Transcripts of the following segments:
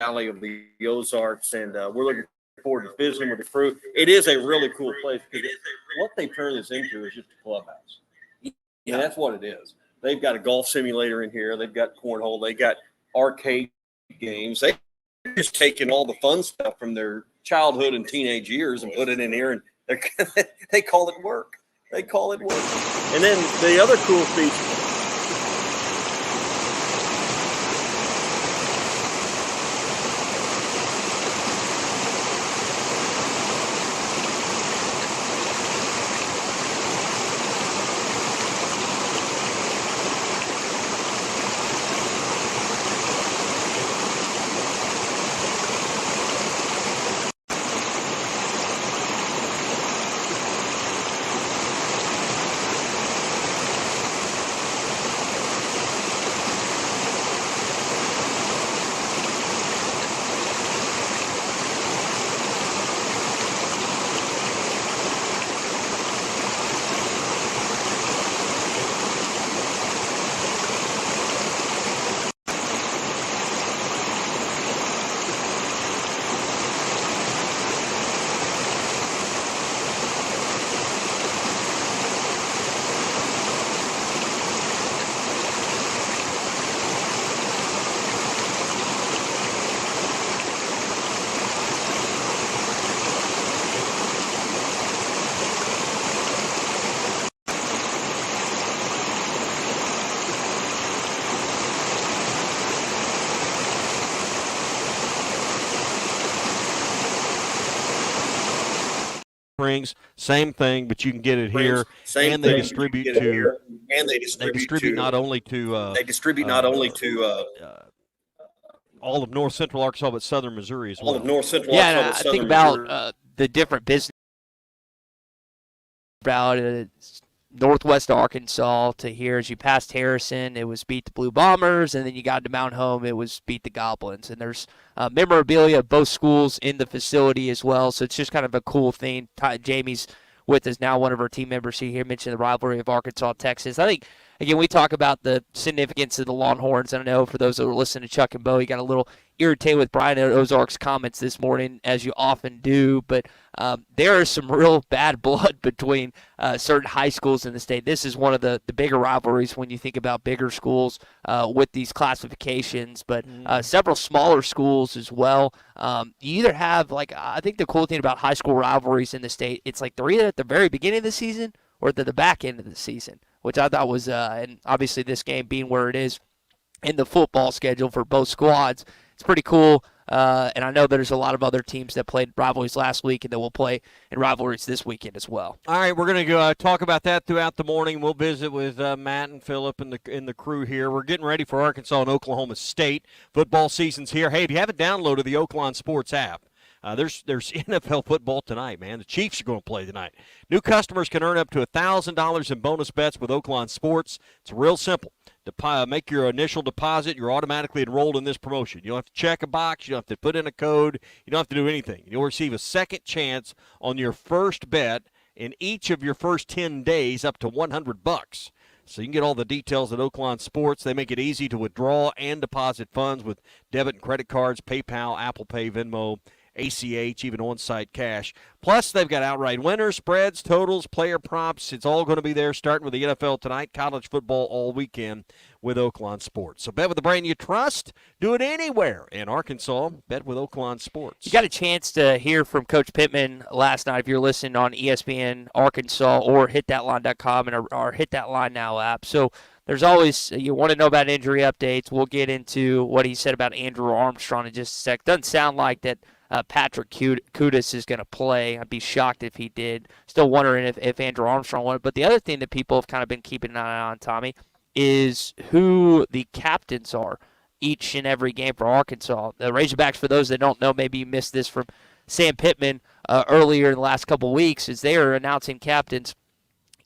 valley of the Ozarks, and we're looking forward to visiting with the crew. It is a really cool place because what they turn this into is just a clubhouse. Yeah, that's what it is. They've got a golf simulator in here. They've got cornhole. They got arcade games. They've just taken all the fun stuff from their childhood and teenage years and put it in here, and they call it work. They call it work. And then the other cool feature. Rings, same thing, but you can get it here, and they distribute to. They distribute not only to. All of North Central Arkansas, but Southern Missouri as well. All of North Central Arkansas, but Southern think Missouri. about the different business about Northwest Arkansas to here. As you passed Harrison, it was beat the Blue Bombers, and then you got to Mount Home, it was beat the Goblins. And there's memorabilia of both schools in the facility as well, so it's just kind of a cool thing. Jamie's with us now, one of our team members here, mentioned the rivalry of Arkansas, Texas. I think, again, we talk about the significance of the Longhorns. I know for those that were listening to Chuck and Bo, you got a little irritated with Brian at Ozarks' comments this morning, as you often do, but there is some real bad blood between certain high schools in the state. This is one of the bigger rivalries when you think about bigger schools with these classifications, but several smaller schools as well. You either have, like, I think the cool thing about high school rivalries in the state, it's like they're either at the very beginning of the season or at the back end of the season, which I thought was, and obviously this game being where it is in the football schedule for both squads, it's pretty cool. And I know there's a lot of other teams that played rivalries last week and that will play in rivalries this weekend as well. All right, we're going to talk about that throughout the morning. We'll visit with Matt and Phillip and the crew here. We're getting ready for Arkansas and Oklahoma State. Football season's here. Hey, if you haven't downloaded the Oaklawn Sports app, there's NFL football tonight, man. The Chiefs are going to play tonight. New customers can earn up to $1,000 in bonus bets with Oaklawn Sports. It's real simple. Make your initial deposit. You're automatically enrolled in this promotion. You don't have to check a box. You don't have to put in a code. You don't have to do anything. You'll receive a second chance on your first bet in each of your first 10 days up to $100. So you can get all the details at Oaklawn Sports. They make it easy to withdraw and deposit funds with debit and credit cards, PayPal, Apple Pay, Venmo, ACH, even on-site cash. Plus, they've got outright winners, spreads, totals, player props. It's all going to be there, starting with the NFL tonight, college football all weekend with Oaklawn Sports. So bet with the brand you trust. Do it anywhere in Arkansas. Bet with Oaklawn Sports. You got a chance to hear from Coach Pittman last night if you're listening on ESPN Arkansas or hitthatline.com and our Hit That Line Now app. So there's always, you want to know about injury updates. We'll get into what he said about Andrew Armstrong in just a sec. Doesn't sound like that Patrick Kudus is going to play. I'd be shocked if he did. Still wondering if Andrew Armstrong won. But the other thing that people have kind of been keeping an eye on, Tommy, is who the captains are each and every game for Arkansas. The Razorbacks, for those that don't know, maybe you missed this from Sam Pittman earlier in the last couple of weeks, is they are announcing captains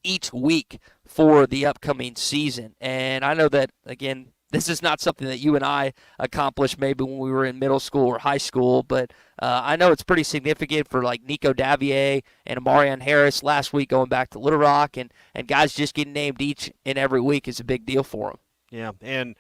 each week for the upcoming season. And I know that, again, this is not something that you and I accomplished maybe when we were in middle school or high school, but I know it's pretty significant for like Nico Davier and Amarian Harris last week going back to Little Rock, and guys just getting named each and every week is a big deal for them. Yeah, and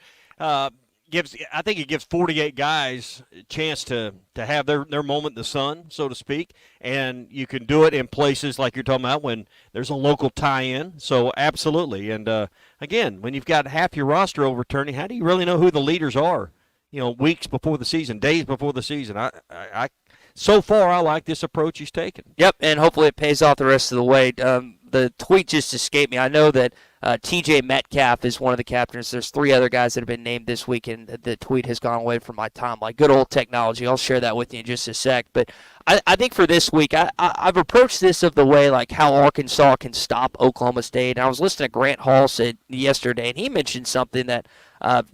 it gives 48 guys a chance to have their moment in the sun, so to speak, and you can do it in places like you're talking about when there's a local tie-in. So absolutely, and again, when you've got half your roster overturning, how do you really know who the leaders are? Weeks before the season, days before the season. I so far I like this approach he's taken. Yep, and hopefully it pays off the rest of the way. The tweet just escaped me. I know that TJ Metcalf is one of the captains. There's 3 other guys that have been named this week, and the tweet has gone away from my timeline. Good old technology. I'll share that with you in just a sec. But I think for this week, I've approached this of the way like how Arkansas can stop Oklahoma State. And I was listening to Grant Hall said yesterday, and he mentioned something that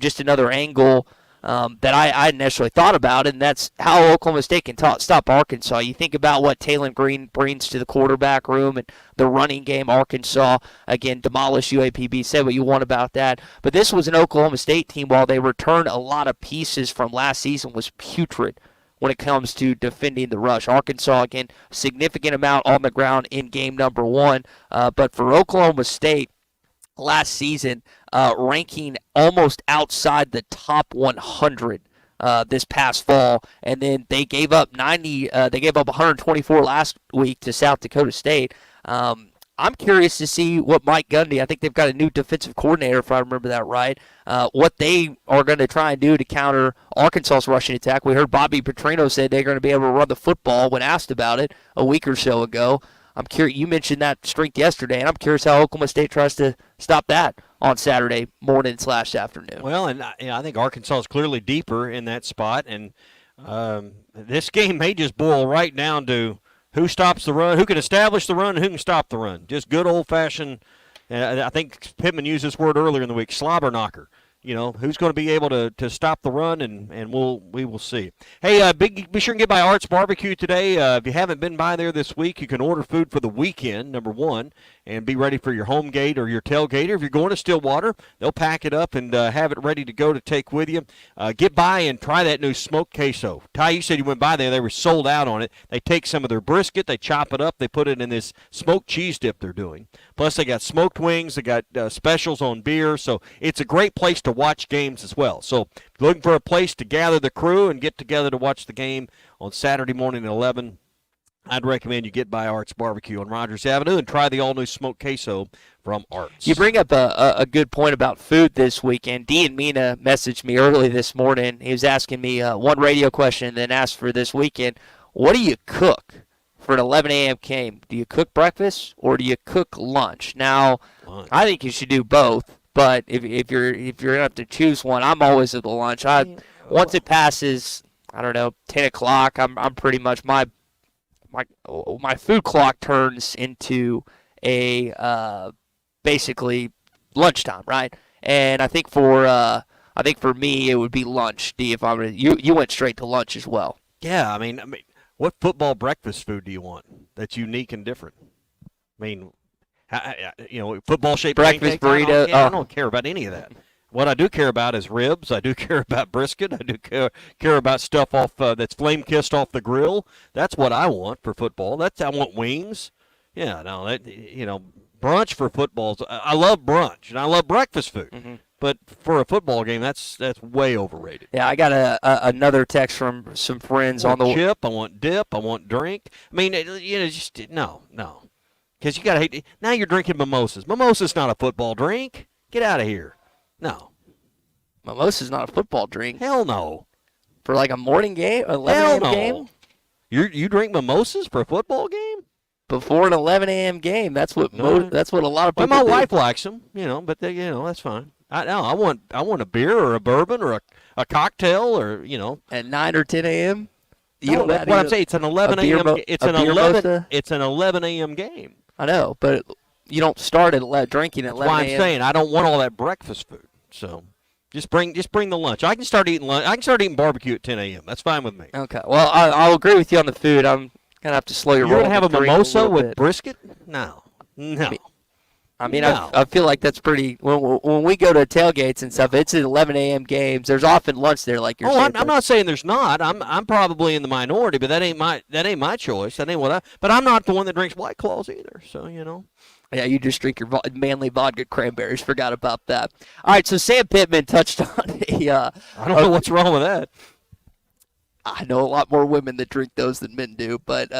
just another angle that I hadn't necessarily thought about, and that's how Oklahoma State can stop Arkansas. You think about what Taylon Green brings to the quarterback room and the running game. Arkansas, again, demolished UAPB. Say what you want about that. But this was an Oklahoma State team, while they returned a lot of pieces from last season, was putrid when it comes to defending the rush. Arkansas, again, significant amount on the ground in game number 1. But for Oklahoma State, last season, ranking almost outside the top 100 this past fall, and then they gave up 124 last week to South Dakota State. I'm curious to see what Mike Gundy, I think they've got a new defensive coordinator, if I remember that right, what they are going to try and do to counter Arkansas's rushing attack. We heard Bobby Petrino say they're going to be able to run the football when asked about it a week or so ago. I'm curious. You mentioned that strength yesterday, and I'm curious how Oklahoma State tries to stop that on Saturday morning/afternoon. Well, and I think Arkansas is clearly deeper in that spot, and this game may just boil right down to who stops the run, who can establish the run, and who can stop the run. Just good old-fashioned. I think Pittman used this word earlier in the week, slobber knocker. Who's going to be able to stop the run, and we will see. Hey, be sure and get by Art's Barbecue today. If you haven't been by there this week, you can order food for the weekend, number 1, and be ready for your home gate or your tailgate. Or if you're going to Stillwater, they'll pack it up and have it ready to go to take with you. Get by and try that new smoked queso. Ty, you said you went by there. They were sold out on it. They take some of their brisket, they chop it up, they put it in this smoked cheese dip they're doing. Plus, they got smoked wings. They got specials on beer. So it's a great place to watch games as well. So if you're looking for a place to gather the crew and get together to watch the game on Saturday morning at 11, I'd recommend you get by Art's Barbecue on Rogers Avenue and try the all-new smoked queso from Art's. You bring up a good point about food this weekend. Dee and Mina messaged me early this morning. He was asking me one radio question and then asked for this weekend, what do you cook for an 11 a.m. game? Do you cook breakfast or do you cook lunch? Now, I think you should do both. But if you're gonna have to choose one, I'm always at the lunch. Once it passes, 10 o'clock, I'm pretty much my food clock turns into a basically lunchtime, right? And I think for me it would be lunch. D, if I'm you went straight to lunch as well. Yeah, I mean, what football breakfast food do you want that's unique and different? I mean, football shaped breakfast burrito. I don't care about any of that. What I do care about is ribs. I do care about brisket. I do care about stuff off that's flame kissed off the grill. That's what I want for football. I want wings. Yeah, no, brunch for football. I love brunch and I love breakfast food. Mm-hmm. But for a football game, that's way overrated. Yeah, I got another text from some friends on the chip. I want dip. I want drink. I mean, just no. Because you got to hate. Now you're drinking mimosas. Mimosa's not a football drink. Get out of here. No. Mimosa's not a football drink. Hell no. For like a morning game, 11 a.m. game? You drink mimosas for a football game? Before an 11 a.m. game. That's what a lot of people my do. wife likes them, but that's fine. I want a beer or a bourbon or a cocktail or, At 9 or 10 a.m.? What I'm saying, it's an 11 a.m. It's an 11 a.m. game. I know, but you don't start at drinking at 11 a.m. That's why I'm saying I don't want all that breakfast food. So just bring the lunch. I can start eating lunch. I can start eating barbecue at 10 a.m. That's fine with me. Okay. Well, I'll agree with you on the food. I'm gonna have to slow your roll. You're gonna have a mimosa with brisket? No. I feel like that's pretty. When we go to tailgates and stuff, it's at 11 a.m. games. There's often lunch there, like you're saying. I'm not saying there's not. I'm probably in the minority, but that ain't my choice. That ain't what But I'm not the one that drinks White Claws either. So Yeah, you just drink your manly vodka cranberries. Forgot about that. All right, so Sam Pittman touched on I don't know what's wrong with that. I know a lot more women that drink those than men do, but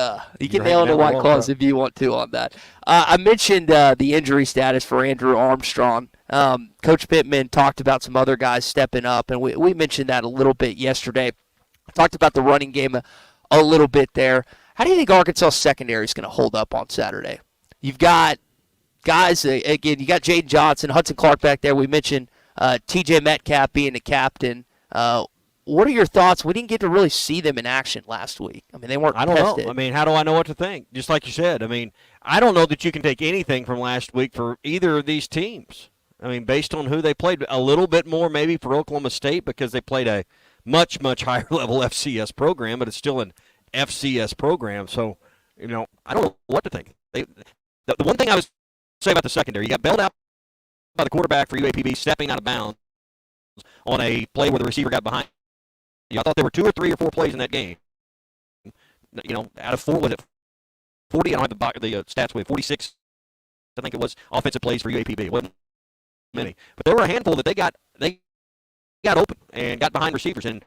you can You're nail hanging in a out with White the wrong Claws crowd. if you want to on that. I mentioned the injury status for Andrew Armstrong. Coach Pittman talked about some other guys stepping up, and we mentioned that a little bit yesterday. Talked about the running game a little bit there. How do you think Arkansas secondary is going to hold up on Saturday? You've got guys, again, you got Jaden Johnson, Hudson Clark back there. We mentioned TJ Metcalf being the captain. What are your thoughts? We didn't get to really see them in action last week. I mean, they weren't I don't tested. know. I mean, how do I know what to think? Just like you said, I mean, I don't know that you can take anything from last week for either of these teams. I mean, based on who they played, a little bit more maybe for Oklahoma State because they played a much, much higher level FCS program, but it's still an FCS program. So, I don't know what to think. The one thing I was say about the secondary, you got bailed out by the quarterback for UAPB stepping out of bounds on a play where the receiver got behind. I thought there were 2 or 3 or 4 plays in that game. Out of 4, was it 40? I don't have the stats with 46. I think it was offensive plays for UAPB. It wasn't many, but there were a handful that they got open and got behind receivers, and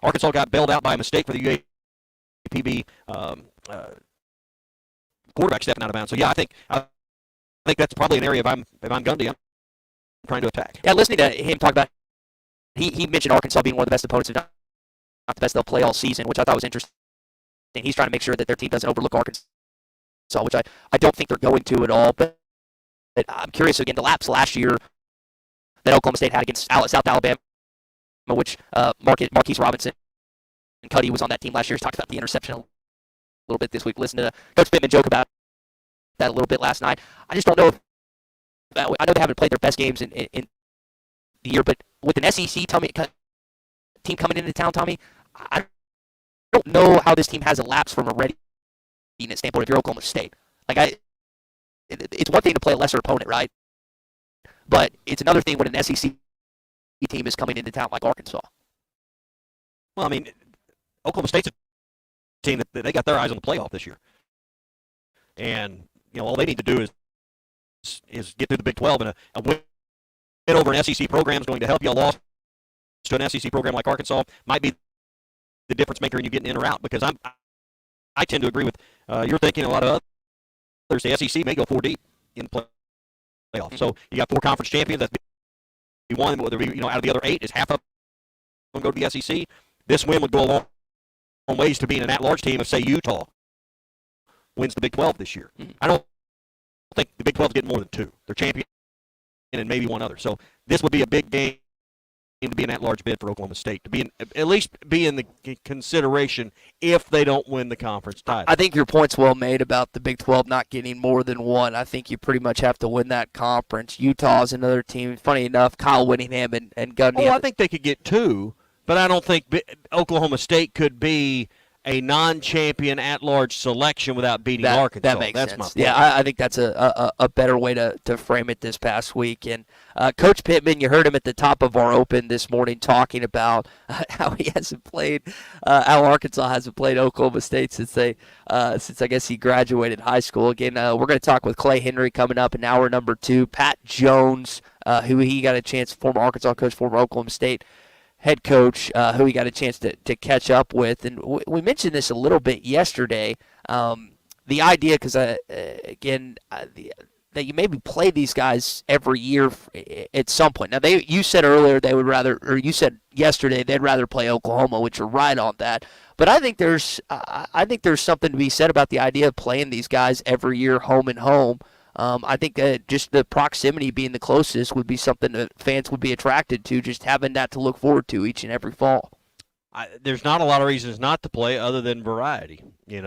Arkansas got bailed out by a mistake for the UAPB quarterback stepping out of bounds. So yeah, I think that's probably an area if I'm Gundy, I'm trying to attack. Yeah, listening to him talk about, he mentioned Arkansas being one of the best opponents, if not the best they'll play all season, which I thought was interesting. He's trying to make sure that their team doesn't overlook Arkansas, which I don't think they're going to at all. But I'm curious, again, the laps last year that Oklahoma State had against South Alabama, which Marquise Robinson and Cuddy was on that team last year. He's talked about the interception a little bit this week. Listen to Coach Pittman joke about that a little bit last night. I just don't know if I know they haven't played their best games in the year, but with an SEC team coming into town, Tommy, I don't know how this team has a lapse from a readiness standpoint if you're Oklahoma State. It's one thing to play a lesser opponent, right? But it's another thing when an SEC team is coming into town like Arkansas. Well, I mean, Oklahoma State's a team that they got their eyes on the playoff this year, and all they need to do is get through the Big 12, and a win over an SEC program is going to help you. A loss to an SEC program like Arkansas might be the difference maker in you getting in or out, because I tend to agree with your thinking. A lot of others, the SEC may go 4 deep in the playoff. So you got 4 conference champions. That's be one. Whether out of the other 8 is half of them go to the SEC. This win would go a long ways to being an at-large team if, say, Utah wins the Big 12 this year. I don't think the Big 12 is getting more than 2. They're champion and maybe one other. So this would be a big game to be an at-large bid for Oklahoma State, to at least be in the consideration if they don't win the conference title. I think your point's well made about the Big 12 not getting more than 1. I think you pretty much have to win that conference. Utah's another team. Funny enough, Kyle Whittingham and Gundy. Oh, I think they could get 2, but I don't think Oklahoma State could be a non-champion at-large selection without beating Arkansas. That makes sense. My point. Yeah, I think that's a better way to frame it this past week. And Coach Pittman, you heard him at the top of our open this morning talking about how he hasn't played, how Arkansas hasn't played Oklahoma State since I guess he graduated high school. Again, we're going to talk with Clay Henry coming up in hour number 2. Pat Jones, who he got a chance, former Arkansas coach, former Oklahoma State head coach, who he got a chance to catch up with. And we mentioned this a little bit yesterday, the idea, because, that you maybe play these guys every year at some point. Now, you said earlier they would rather, or you said yesterday they'd rather play Oklahoma, which you're right on that. But I think there's something to be said about the idea of playing these guys every year, home and home. I think just the proximity being the closest would be something that fans would be attracted to, just having that to look forward to each and every fall. There's not a lot of reasons not to play other than variety, and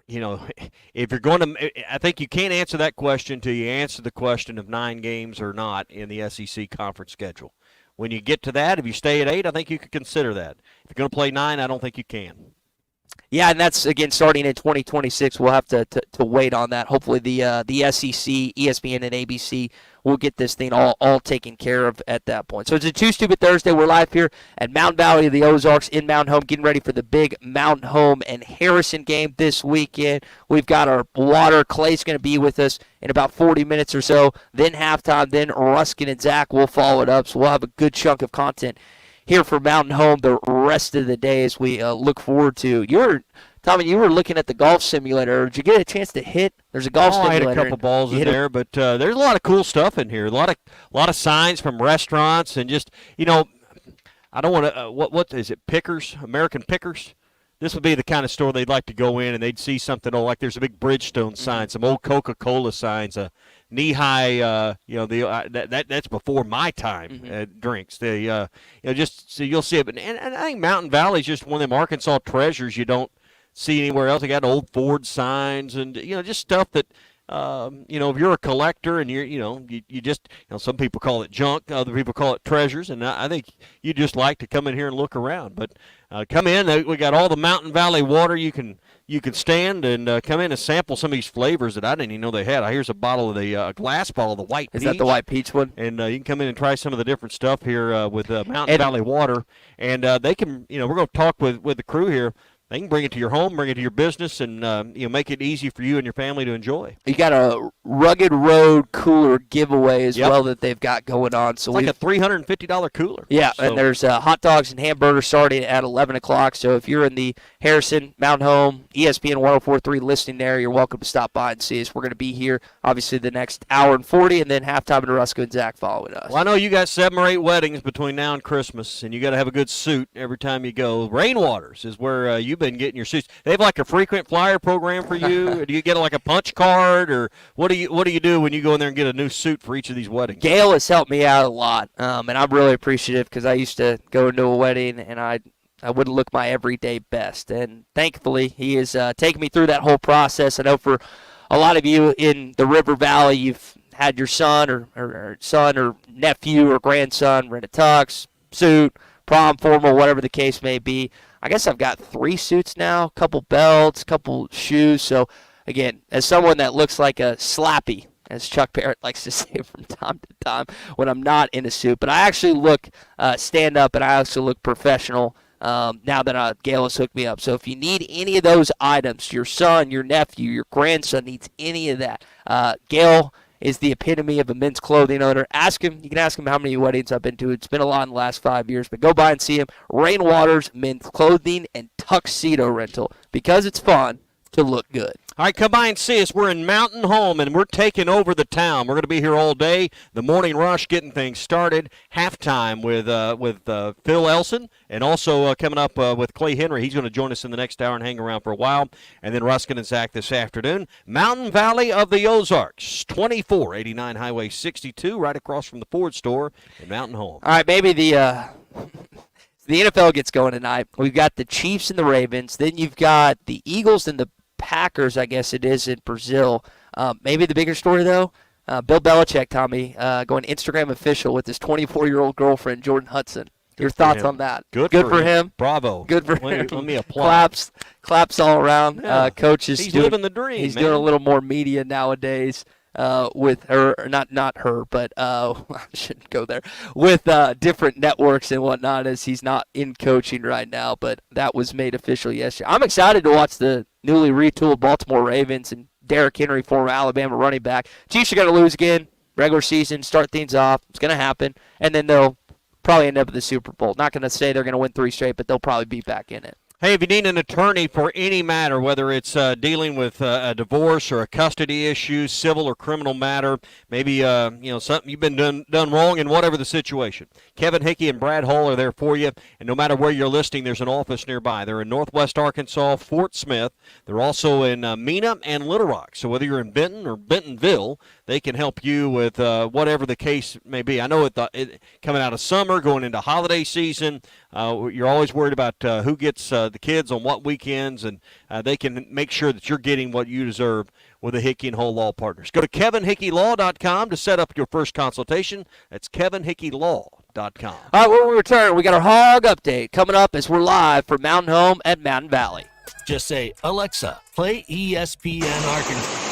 if you're going to, I think you can't answer that question till you answer the question of 9 games or not in the SEC conference schedule. When you get to that, if you stay at 8, I think you could consider that. If you're going to play 9, I don't think you can. Yeah, and that's, again, starting in 2026. We'll have to wait on that. Hopefully the SEC, ESPN, and ABC will get this thing all taken care of at that point. So it's a Too Stupid Thursday. We're live here at Mountain Valley of the Ozarks in Mountain Home, getting ready for the big Mountain Home and Harrison game this weekend. We've got our water. Clay's going to be with us in about 40 minutes or so. Then halftime, then Ruskin and Zach will follow it up. So we'll have a good chunk of content here for Mountain Home the rest of the day as we look forward to. Tommy, you were looking at the golf simulator. Did you get a chance to hit? There's a golf simulator. I had a couple balls in there, but there's a lot of cool stuff in here. A lot of signs from restaurants and just, I don't want to. What is it? Pickers, American Pickers. This would be the kind of store they'd like to go in and they'd see something like there's a big Bridgestone sign, some old Coca-Cola signs, knee-high. That's before my time. Drinks. Just so you'll see it. And I think Mountain Valley is just one of them Arkansas treasures you don't see anywhere else. They got old Ford signs and just stuff that. If you're a collector and you just some people call it junk, other people call it treasures, and I think you just like to come in here and look around. But come in, we got all the Mountain Valley water you can stand and come in and sample some of these flavors that I didn't even know they had. Here's a bottle of the glass bottle of the white peach. Is that the white peach one? And you can come in and try some of the different stuff here with Mountain Valley water, and they can. We're going to talk with the crew here. They can bring it to your home, bring it to your business, and make it easy for you and your family to enjoy. You got a Rugged Road cooler giveaway as well that they've got going on. So it's like a $350 cooler. Yeah, so. And there's hot dogs and hamburgers starting at 11 o'clock. So if you're in the Harrison, Mountain Home, ESPN 104.3 listening there, you're welcome to stop by and see us. We're going to be here, obviously, the next hour and 40, and then halftime in Rusco and Zach following us. Well, I know you got 7 or 8 weddings between now and Christmas, and you got to have a good suit every time you go. Rainwaters is where you've been getting your suits. They have like a frequent flyer program for you. Do you get like a punch card, or what do you do when you go in there and get a new suit for each of these weddings? Gail has helped me out a lot, and I'm really appreciative because I used to go into a wedding and I wouldn't look my everyday best, and thankfully he has taken me through that whole process. I know for a lot of you in the River Valley, you've had your son or son or nephew or grandson rent a tux, suit, prom, formal, whatever the case may be. I guess I've got 3 suits now, a couple belts, a couple shoes. So, again, as someone that looks like a slappy, as Chuck Barrett likes to say from time to time, when I'm not in a suit. But I actually look stand up, and I also look professional now that Gail has hooked me up. So if you need any of those items, your son, your nephew, your grandson needs any of that, Gail is the epitome of a men's clothing owner. You can ask him how many weddings I've been to. It's been a lot in the last 5 years, but go by and see him. Rainwaters Men's Clothing and Tuxedo Rental, because it's fun to look good. All right, come by and see us. We're in Mountain Home, and we're taking over the town. We're going to be here all day. The morning rush, getting things started. Halftime with Phil Elson, and also coming up with Clay Henry. He's going to join us in the next hour and hang around for a while. And then Ruskin and Zach this afternoon. Mountain Valley of the Ozarks, 2489 Highway 62, right across from the Ford store in Mountain Home. All right, maybe the NFL gets going tonight. We've got the Chiefs and the Ravens. Then you've got the Eagles and the Packers, I guess it is, in Brazil. Maybe the bigger story, though, Bill Belichick, Tommy, going Instagram official with his 24-year-old girlfriend, Jordan Hudson. Your thoughts on that? Good for him. Bravo. Good for him. Let me applaud. Claps all around. Yeah. Coach is He's living the dream. He's doing a little more media nowadays. With her, not her, but I shouldn't go there, with different networks and whatnot, as he's not in coaching right now, but that was made official yesterday. I'm excited to watch the newly retooled Baltimore Ravens and Derrick Henry, former Alabama running back. Chiefs are going to lose again, regular season, start things off. It's going to happen, and then they'll probably end up at the Super Bowl. Not going to say they're going to win 3 straight, but they'll probably be back in it. Hey, if you need an attorney for any matter, whether it's dealing with a divorce or a custody issue, civil or criminal matter, maybe something you've been done wrong in whatever the situation, Kevin Hickey and Brad Hall are there for you. And no matter where you're listening, there's an office nearby. They're in Northwest Arkansas, Fort Smith. They're also in Mena and Little Rock. So whether you're in Benton or Bentonville, they can help you with whatever the case may be. I know coming out of summer, going into holiday season, you're always worried about who gets the kids on what weekends, and they can make sure that you're getting what you deserve with the Hickey and Hall Law Partners. Go to kevinhickeylaw.com to set up your first consultation. That's kevinhickeylaw.com. All right, when we return, we got our hog update coming up as we're live from Mountain Home at Mountain Valley. Just say, Alexa, play ESPN Arkansas.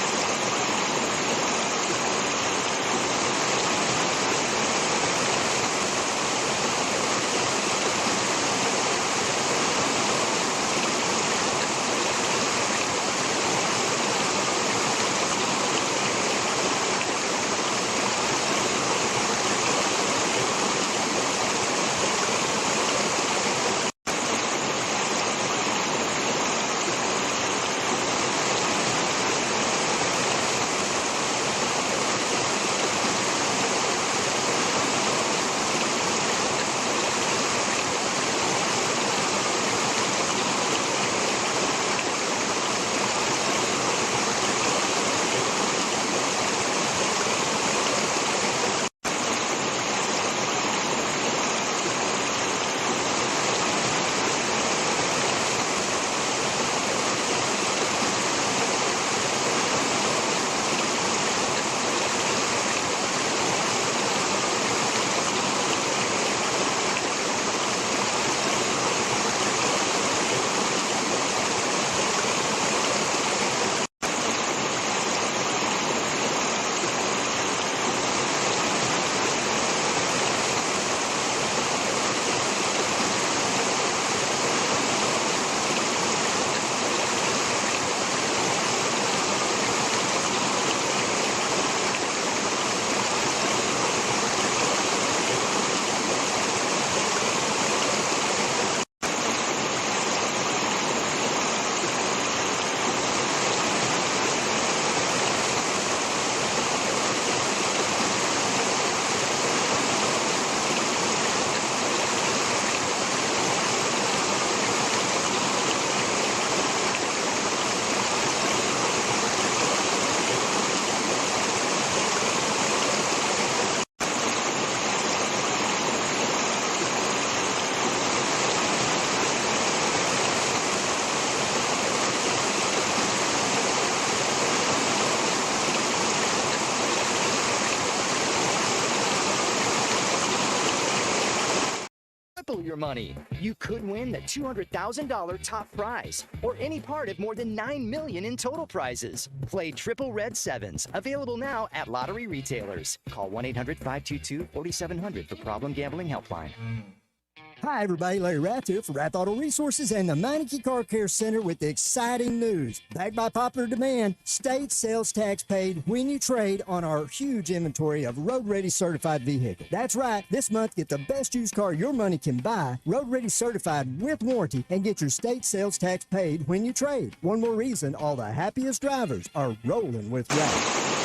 Triple your money. You could win the $200,000 top prize or any part of more than $9 million in total prizes. Play Triple Red Sevens, available now at lottery retailers. Call 1-800-522-4700 for Problem Gambling Helpline. Hi, everybody. Larry Rath here for Rath Auto Resources and the Meineke Car Care Center with exciting news. Backed by popular demand, state sales tax paid when you trade on our huge inventory of road-ready certified vehicles. That's right. This month, get the best used car your money can buy, road-ready certified with warranty, and get your state sales tax paid when you trade. One more reason all the happiest drivers are rolling with Rath.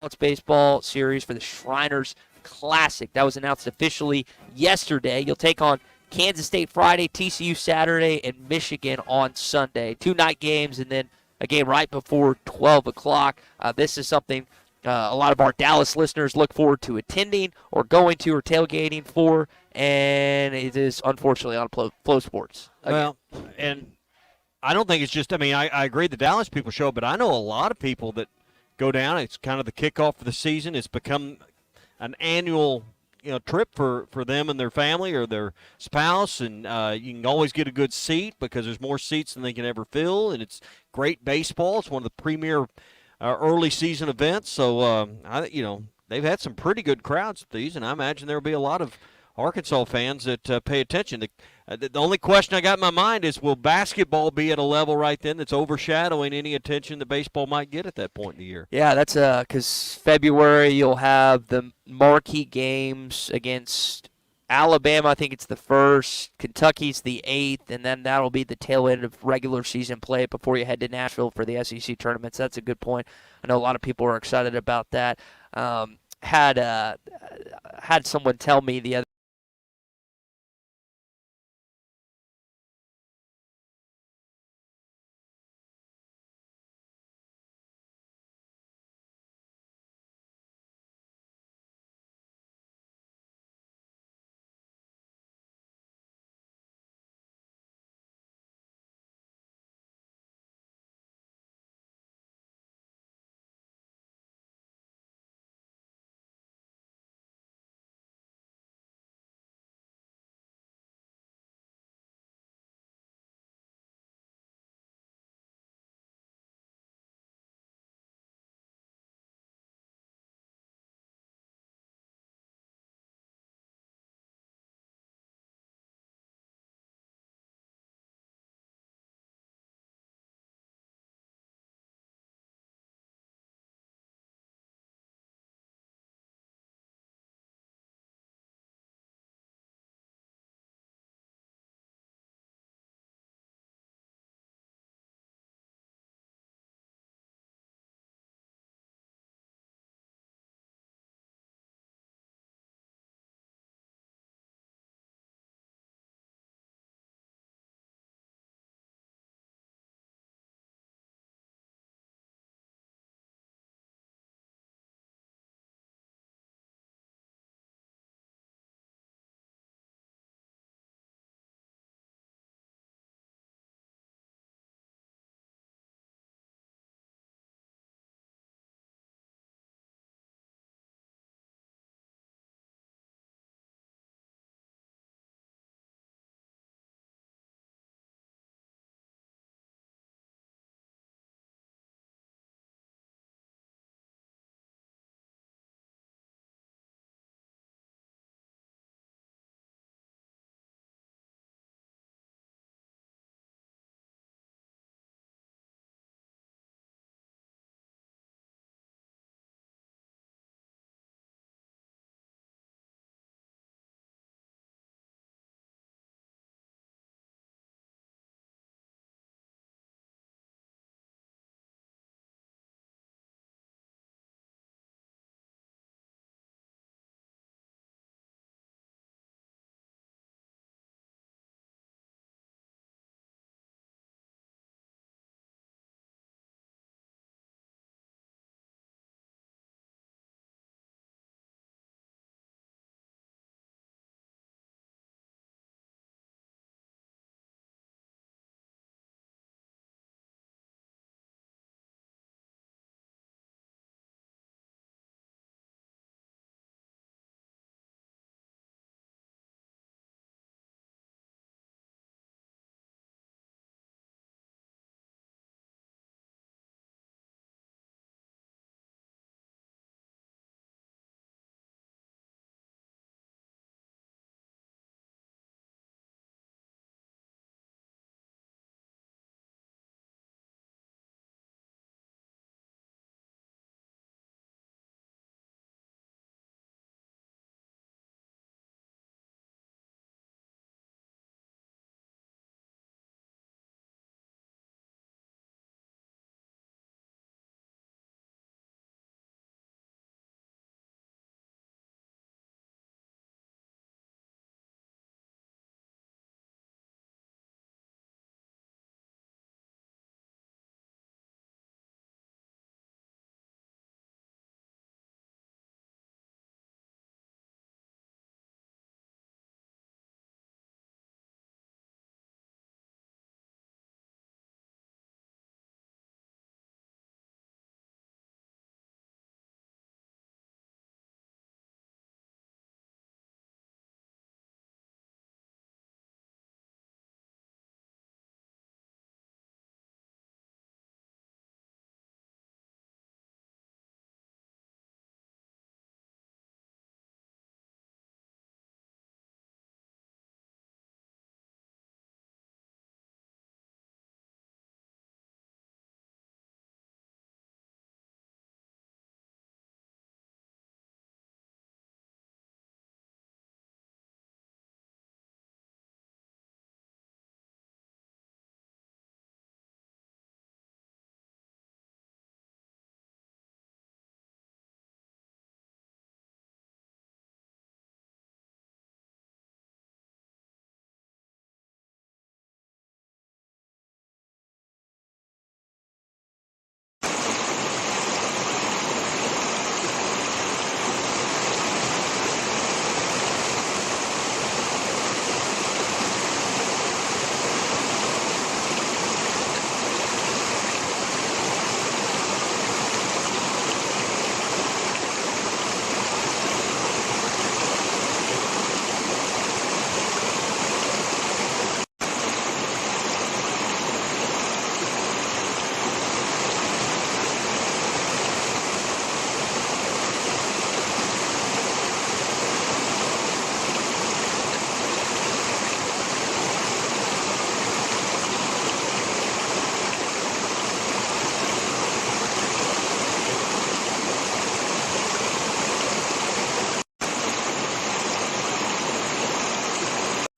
Let's Baseball series for the Shriners Classic. That was announced officially yesterday. You'll take on Kansas State Friday, TCU Saturday, and Michigan on Sunday. 2 night games and then a game right before 12 o'clock. This is something a lot of our Dallas listeners look forward to attending or going to or tailgating for, and it is unfortunately on Flow Sports. Well, and I don't think it's just, I agree the Dallas people show, but I know a lot of people that go down. It's kind of the kickoff of the season. It's become an annual trip for them and their family or their spouse, and you can always get a good seat because there's more seats than they can ever fill, and it's great baseball. It's one of the premier early season events, so they've had some pretty good crowds at these, and I imagine there will be a lot of Arkansas fans that pay attention. The only question I got in my mind is, will basketball be at a level right then that's overshadowing any attention that baseball might get at that point in the year? Yeah, that's because February you'll have the marquee games against Alabama. I think it's the 1st. Kentucky's the 8th, and then that'll be the tail end of regular season play before you head to Nashville for the SEC tournaments. That's a good point. I know a lot of people are excited about that. Had someone tell me the other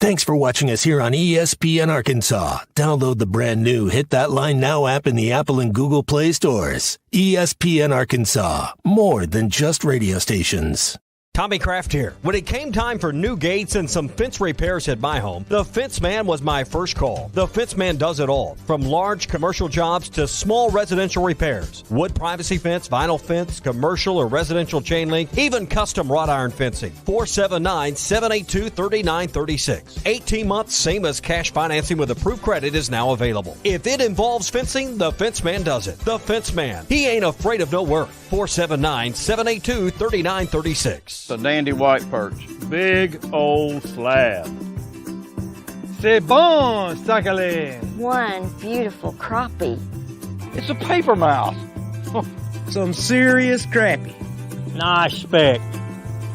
Thanks for watching us here on ESPN Arkansas. Download the brand new Hit That Line Now app in the Apple and Google Play stores. ESPN Arkansas, more than just radio stations. Tommy Kraft here. When it came time for new gates and some fence repairs at my home, the Fence Man was my first call. The Fence Man does it all, from large commercial jobs to small residential repairs. Wood privacy fence, vinyl fence, commercial or residential chain link, even custom wrought iron fencing. 479-782-3936. 18 months, same as cash financing with approved credit is now available. If it involves fencing, the Fence Man does it. The Fence Man. He ain't afraid of no work. 479-782-3936. The dandy white perch. Big old slab. C'est bon, sacalé. One beautiful crappie. It's a paper mouse. Some serious crappie. Nice speck.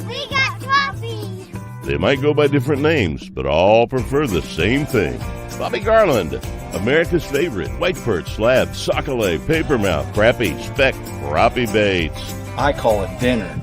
We got crappies. They might go by different names, but all prefer the same thing. Bobby Garland, America's favorite white perch, slab, sockeye, papermouth, crappie, speck, crappie baits. I call it dinner.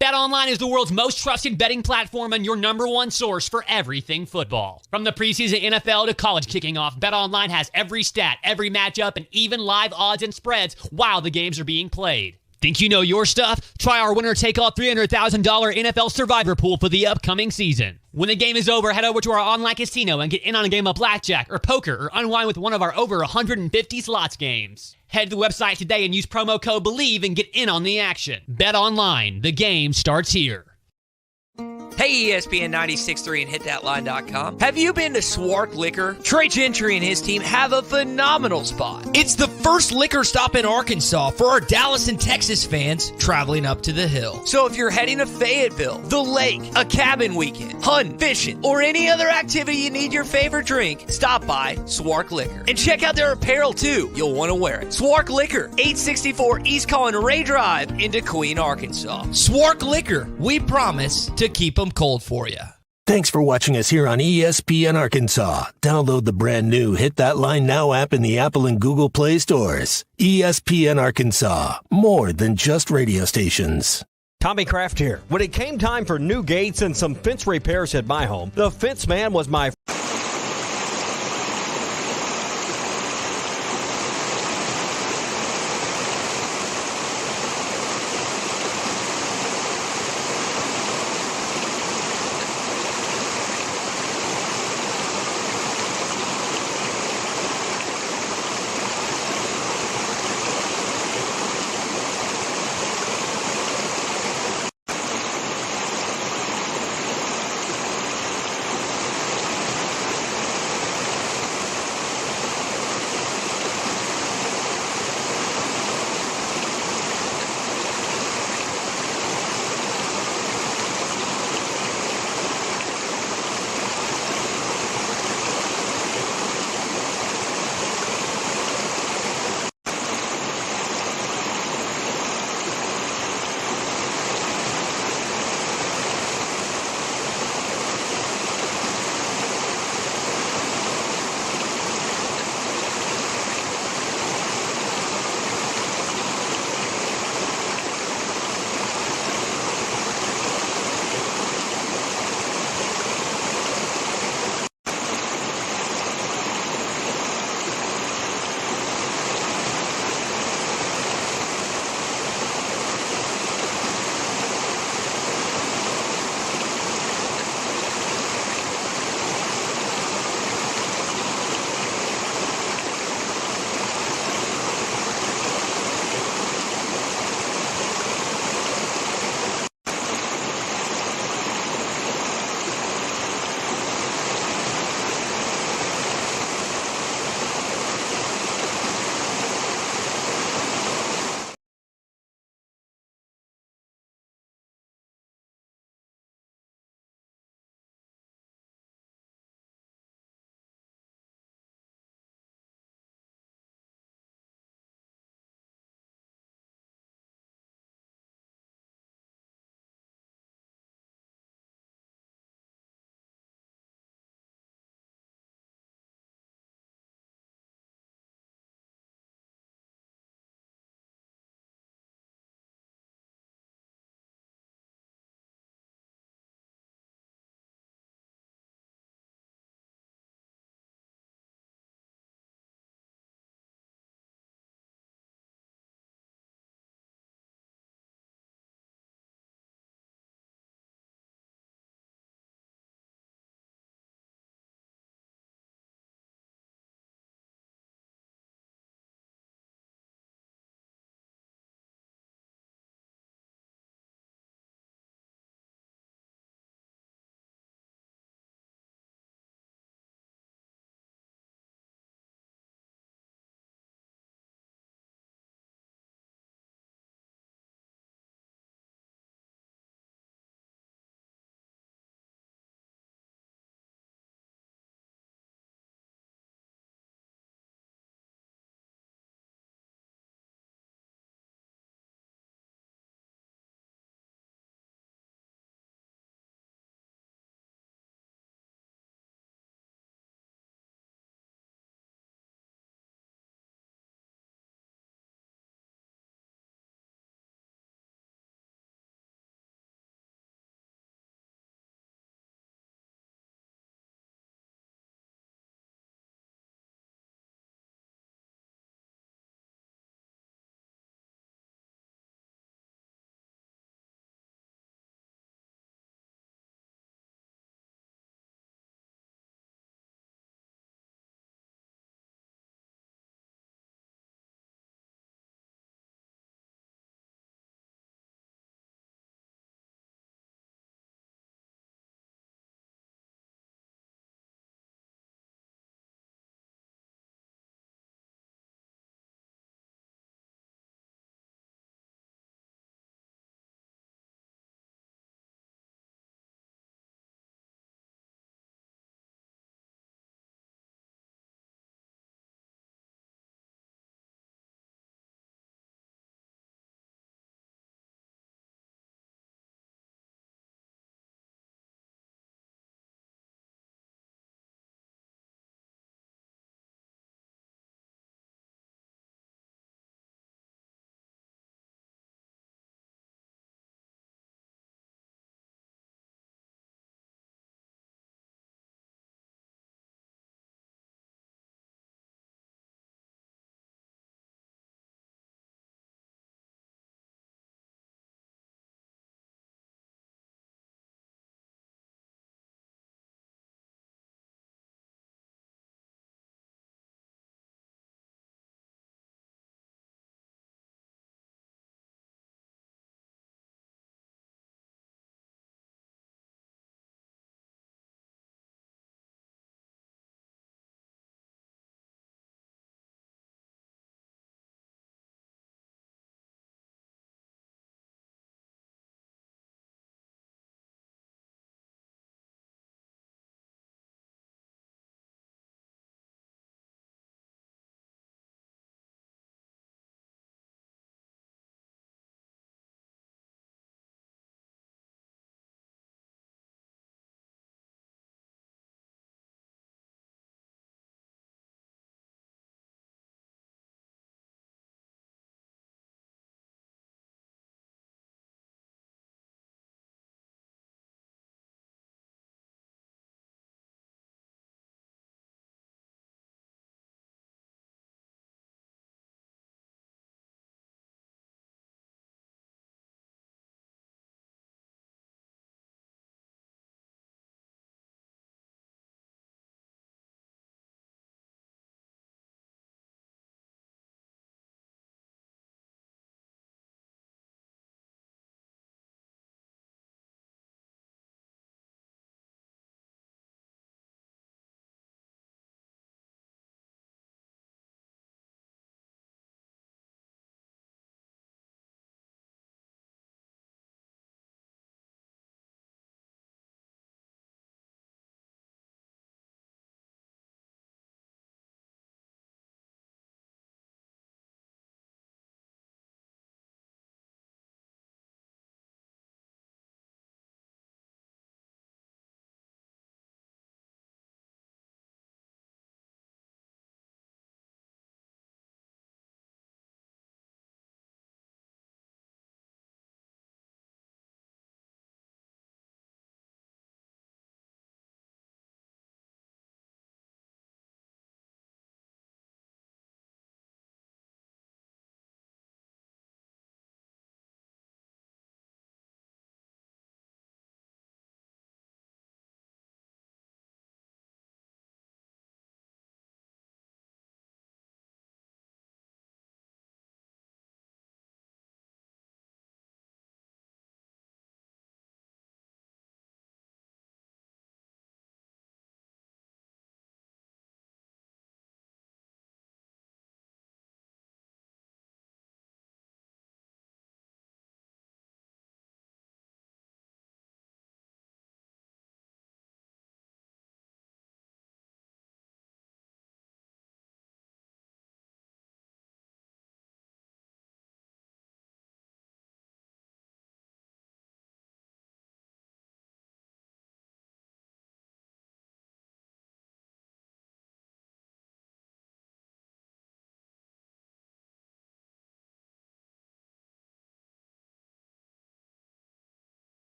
BetOnline is the world's most trusted betting platform and your number one source for everything football. From the preseason NFL to college kicking off, BetOnline has every stat, every matchup, and even live odds and spreads while the games are being played. Think you know your stuff? Try our winner-take-all $300,000 NFL Survivor Pool for the upcoming season. When the game is over, head over to our online casino and get in on a game of blackjack or poker or unwind with one of our over 150 slots games. Head to the website today and use promo code BELIEVE and get in on the action. Bet online. The game starts here. Hey, ESPN 96.3 and hitthatline.com. Have you been to Swark Liquor? Trey Gentry and his team have a phenomenal spot. It's the first liquor stop in Arkansas for our Dallas and Texas fans traveling up to the hill. So if you're heading to Fayetteville, the lake, a cabin weekend, hunting, fishing, or any other activity you need your favorite drink, stop by Swark Liquor. And check out their apparel too. You'll want to wear it. Swark Liquor, 864 East Collin Ray Drive in Queen, Arkansas. Swark Liquor, we promise to keep them cold for you. Thanks for watching us here on ESPN Arkansas. Download the brand new Hit That Line Now app in the Apple and Google Play stores. ESPN Arkansas, more than just radio stations. Tommy Kraft here. When it came time for new gates and some fence repairs at my home, the Fence Man was my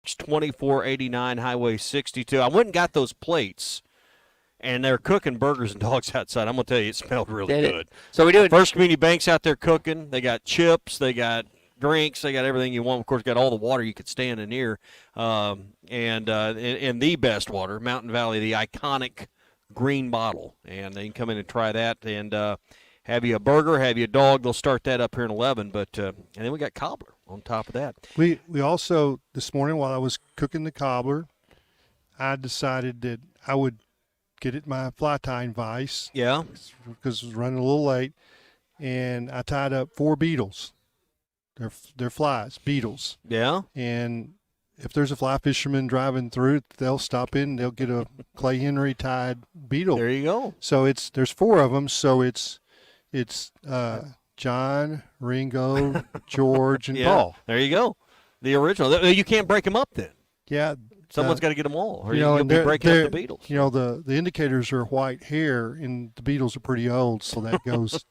2489 Highway 62. I went and got those plates, and they're cooking burgers and dogs outside. I'm going to tell you, it smelled really good. So we do it. First Community Bank's out there cooking. They got chips. They got drinks. They got everything you want. Of course, got all the water you could stand in here. And the best water, Mountain Valley, the iconic green bottle. And they can come in and try that and have you a burger, have you a dog. They'll start that up here in 11. But and then we got cobbler on top of that. We also, this morning while I was cooking the cobbler, I decided that I would get it my fly tying vise. Yeah. Because it was running a little late. And I tied up 4 beetles. They're flies, beetles. Yeah. And if there's a fly fisherman driving through, they'll stop in. They'll get a Clay Henry tied beetle. There you go. So there's 4 of them. So it's John, Ringo, George, and Paul. There you go. The original. You can't break them up then. Yeah. Someone's got to get them all, or you'll be breaking up the beetles. You know, the indicators are white hair, and the beetles are pretty old, so that goes.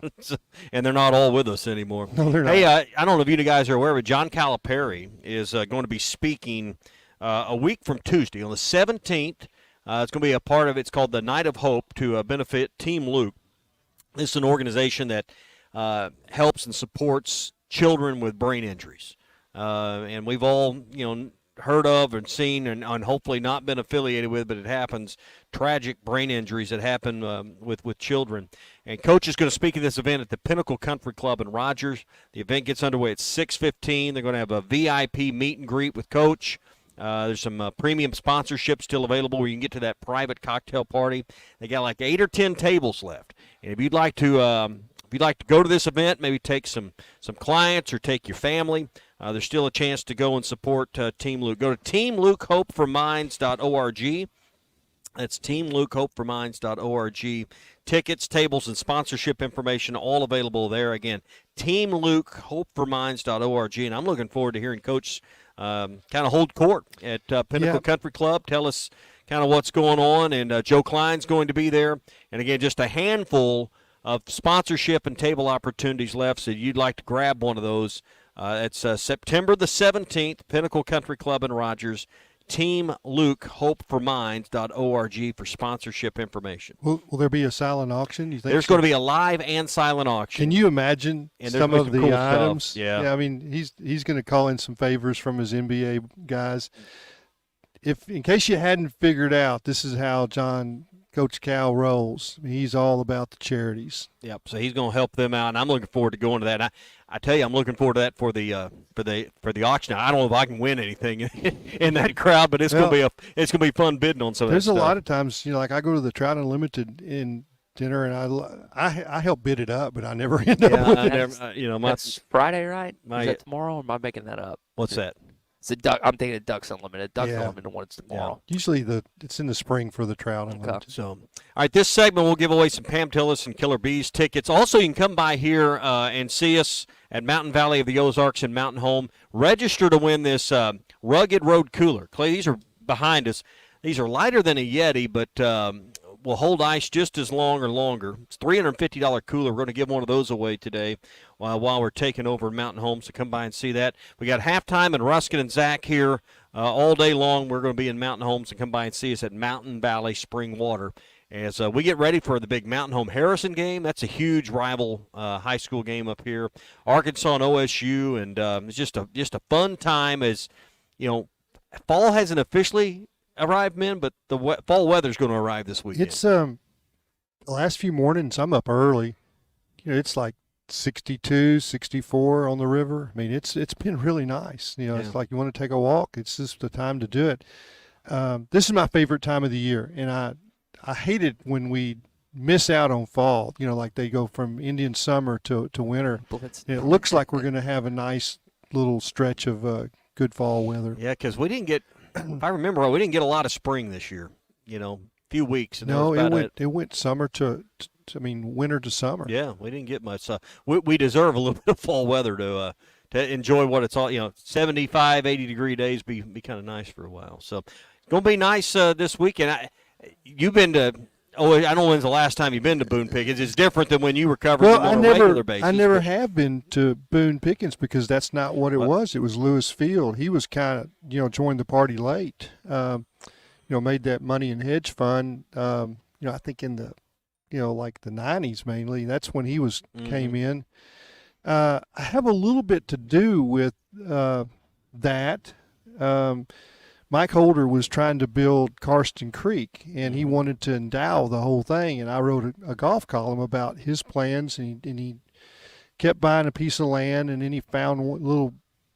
And they're not all with us anymore. No, they're not. Hey, I don't know if you guys are aware, but John Calipari is going to be speaking a week from Tuesday on the 17th. It's going to be a part of it. It's called the Night of Hope to benefit Team Luke. This is an organization that helps and supports children with brain injuries. And we've all, heard of and seen and hopefully not been affiliated with, but it happens, tragic brain injuries that happen with children. And Coach is going to speak at this event at the Pinnacle Country Club in Rogers. The event gets underway at 6:15. They're going to have a VIP meet and greet with Coach. There's some premium sponsorship still available where you can get to that private cocktail party. They got like 8 or 10 tables left. And if you'd like to go to this event, maybe take some clients or take your family, there's still a chance to go and support Team Luke. Go to teamlukehopeforminds.org. That's teamlukehopeforminds.org. Tickets, tables, and sponsorship information all available there. Again, teamlukehopeforminds.org. And I'm looking forward to hearing Coach kind of hold court at Pinnacle Country Club. Tell us kind of what's going on. And Joe Klein's going to be there. And, again, just a handful of sponsorship and table opportunities left, so you'd like to grab one of those. It's September the 17th, Pinnacle Country Club in Rogers. TeamLukeHopeForMinds.org for sponsorship information. Will there be a silent auction? You think There's going to be a live and silent auction. Can you imagine some of the cool items? Stuff. Yeah, I mean, he's going to call in some favors from his NBA guys. If in case you hadn't figured out, this is how Coach Cal rolls. He's all about the charities. Yep. So he's going to help them out, and I'm looking forward to going to that. And I tell you, I'm looking forward to that for the auction. Now, I don't know if I can win anything in that crowd, but it's going to be fun bidding on some of that stuff. There's a lot of times, like I go to the Trout Unlimited in dinner, and I help bid it up, but I never end up with it. That's Friday, right? Is that tomorrow, or am I making that up? What's that? It's I'm thinking of Ducks Unlimited. Ducks Unlimited one's tomorrow. Yeah. Usually it's in the spring for the Trout Unlimited. Okay. So, all right, this segment we'll give away some Pam Tillis and Killer Bees tickets. Also, you can come by here and see us at Mountain Valley of the Ozarks and Mountain Home. Register to win this Rugged Road Cooler. Clay, these are behind us. These are lighter than a Yeti, but will hold ice just as long or longer. It's a $350 cooler. We're going to give one of those away today while we're taking over Mountain Home, so come by and see that. We got halftime and Ruskin and Zach here all day long. We're going to be in Mountain Home, so come by and see us at Mountain Valley Spring Water as we get ready for the big Mountain Home Harrison game. That's a huge rival high school game up here. Arkansas and OSU, and it's just a fun time as, fall hasn't officially arrived, men, but the fall weather's going to arrive this weekend. It's the last few mornings I'm up early. It's like 62, 64 on the river. I mean, it's been really nice. It's like you want to take a walk. It's just the time to do it. This is my favorite time of the year, and I hate it when we miss out on fall. Like they go from Indian summer to winter. It looks like we're going to have a nice little stretch of good fall weather. Yeah, because we didn't get. If I remember right, we didn't get a lot of spring this year. Few weeks. And no, it went summer to winter to summer. Yeah, we didn't get much. We deserve a little bit of fall weather to enjoy what it's all. 75, 80-degree days be kind of nice for a while. So it's going to be nice this weekend. You've been to Oh, I don't know when's the last time you've been to Boone Pickens. It's different than when you were covering them on a regular basis. I never have been to Boone Pickens because that's not what it was. It was Lewis Field. He was kind of, joined the party late. Made that money in hedge fund. I think in the, like the 90s mainly. That's when he came in. I have a little bit to do with that. Mike Holder was trying to build Karsten Creek, and he wanted to endow the whole thing. And I wrote a golf column about his plans, and he kept buying a piece of land, and then he found one little